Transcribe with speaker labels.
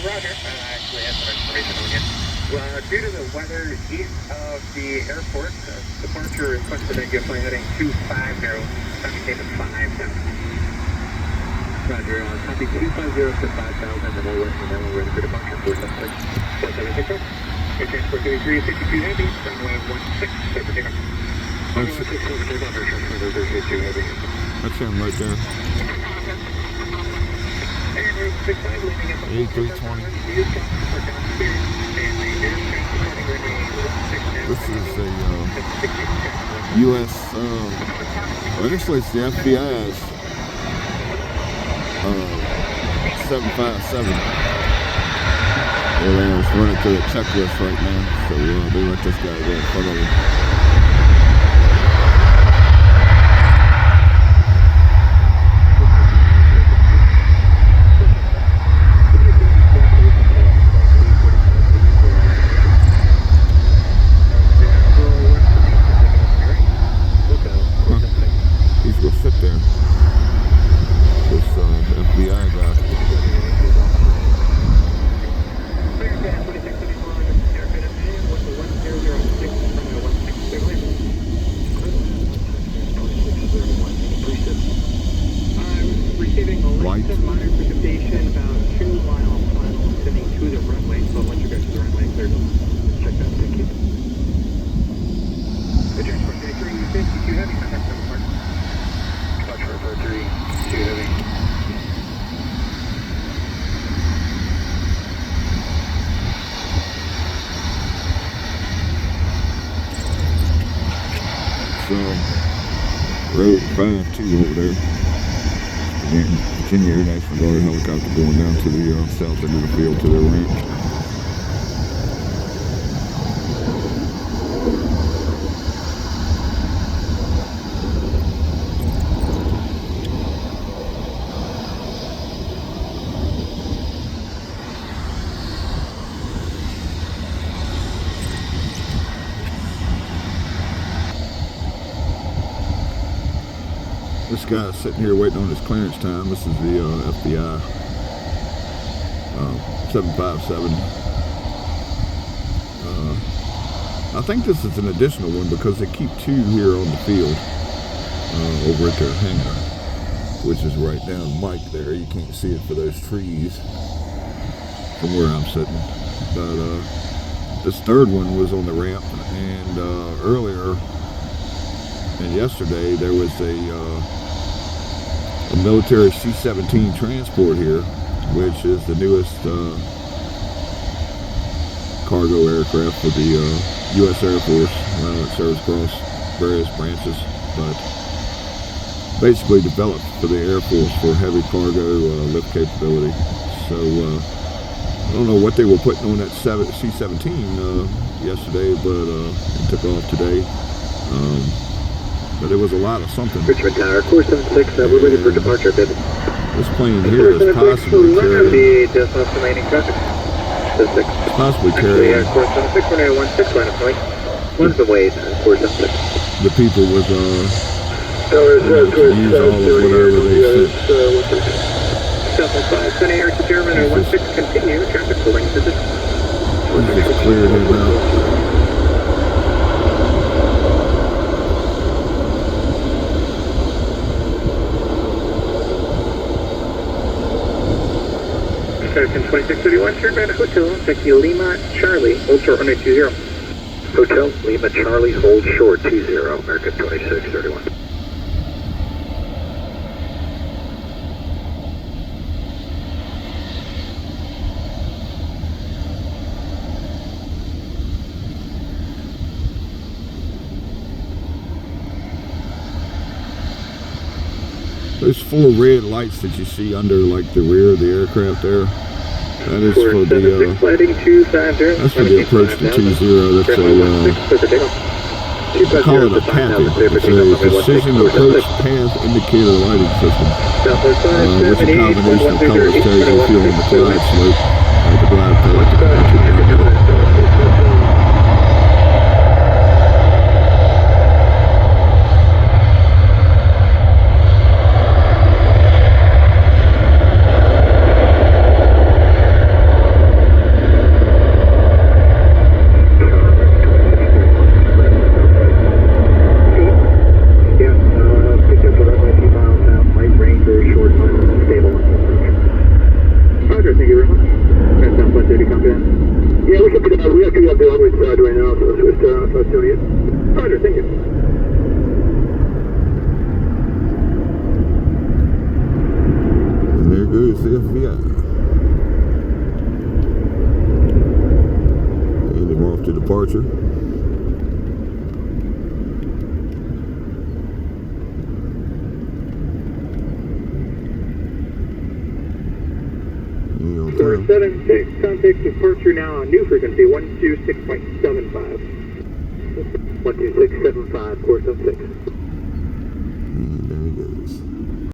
Speaker 1: Roger. Actually have some information on you. Due to the weather east of the airport, departure requested that you fly heading 250, commutate to 5,000. Roger, copy 250 to 5,000, and we'll let you know when we're ready for departure. 476. 476. Air Transport 3352 Heavy, runway 16, clear for takeoff.
Speaker 2: That's him right there. 8320. This is a U.S. Actually, it's the FBI's 757. They're just running through the checklist right now, so they let this guy go in front of them. Road 52 over there. Again, Virginia Air National Guard helicopter going down to the south end of the field to their ranch. This guy's sitting here waiting on his clearance time. This is the FBI 757. I think this is an additional one because they keep two here on the field over at their hangar, which is right down Mike there. You can't see it for those trees from where I'm sitting. But this third one was on the ramp, and earlier and yesterday there was a military C-17 transport here, which is the newest cargo aircraft for the U.S. Air Force. It serves across various branches, but basically developed for the Air Force for heavy cargo lift capability. So I don't know what they were putting on that C-17 yesterday, but it took off today. But it was a lot of something.
Speaker 1: Richmond Tower, course 76, we're ready for departure, bid.
Speaker 2: This plane here is possibly carrying... possibly carrying...
Speaker 1: Course 76, runway 16, line of flight. One's the way, course 76.
Speaker 2: The people with, use all of whatever they sent.
Speaker 1: Southwest 5, Sunny Air to German, 16, continue, traffic pulling to the...
Speaker 2: It's just cleared it out.
Speaker 1: American 2631, Turbine Hotel, Taxi Lima Charlie, hold short runway 20. Hotel Lima Charlie, hold short 20, American 2631.
Speaker 2: Those four red lights that you see under like the rear of the aircraft there, that is for the approach to 20. That's we call it a PAPI. It's a precision approach path indicator lighting system, which a combination of colors tells you if you're on the glide slope, the glide path. time.
Speaker 1: 476, contact departure now on new frequency 126.75. 126.75, 476.